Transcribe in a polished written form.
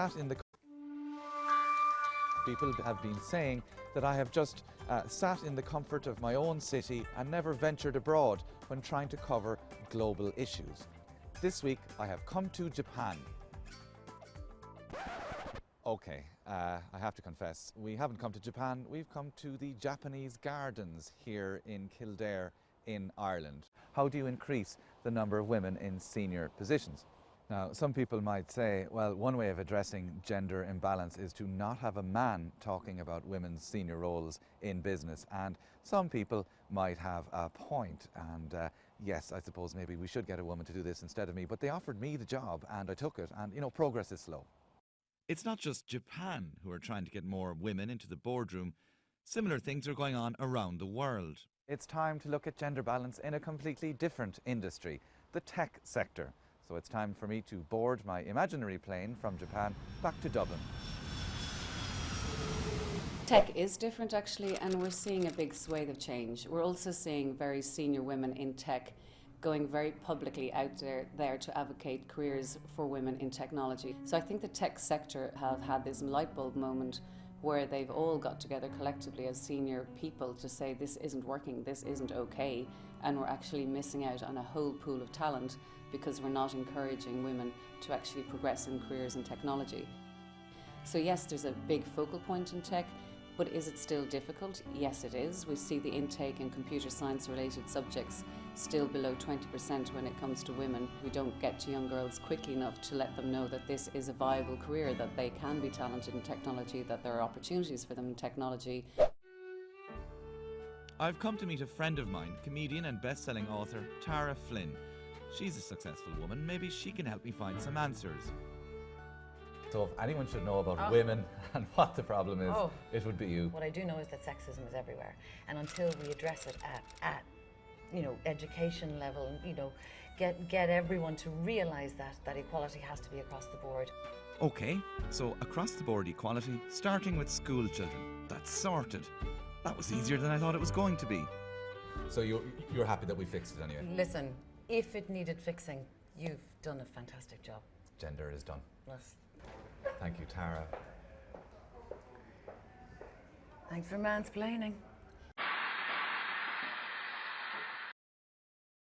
sat in the people have been saying that I have just sat in the comfort of my own city and never ventured abroad when trying to cover global issues. This week I have come to Japan. Okay, I have to confess, we haven't come to Japan, we've come to the Japanese gardens here in Kildare in Ireland. How do you increase the number of women in senior positions? Now, some people might say, well, one way of addressing gender imbalance is to not have a man talking about women's senior roles in business. And some people might have a point. And yes, I suppose maybe we should get a woman to do this instead of me. But they offered me the job and I took it. And, you know, progress is slow. It's not just Japan who are trying to get more women into the boardroom. Similar things are going on around the world. It's time to look at gender balance in a completely different industry, the tech sector. So it's time for me to board my imaginary plane from Japan back to Dublin. Tech is different actually, and we're seeing a big swathe of change. We're also seeing very senior women in tech going very publicly out there to advocate careers for women in technology. So I think the tech sector have had this light bulb moment where they've all got together collectively as senior people to say this isn't working, this isn't okay, and we're actually missing out on a whole pool of talent because we're not encouraging women to actually progress in careers in technology. So yes, there's a big focal point in tech, but is it still difficult? Yes, it is. We see the intake in computer science related subjects still below 20% when it comes to women. We don't get to young girls quickly enough to let them know that this is a viable career, that they can be talented in technology, that there are opportunities for them in technology. I've come to meet a friend of mine, comedian and best-selling author Tara Flynn. She's a successful woman. Maybe she can help me find some answers. So if anyone should know about women and what the problem is, it would be you. What I do know is that sexism is everywhere, and until we address it at education level, and get everyone to realise that equality has to be across the board. Okay, so across the board equality, starting with school children. That's sorted. That was easier than I thought it was going to be. So you're happy that we fixed it anyway? Listen, if it needed fixing, you've done a fantastic job. Gender is done. Yes. Thank you, Tara. Thanks for mansplaining.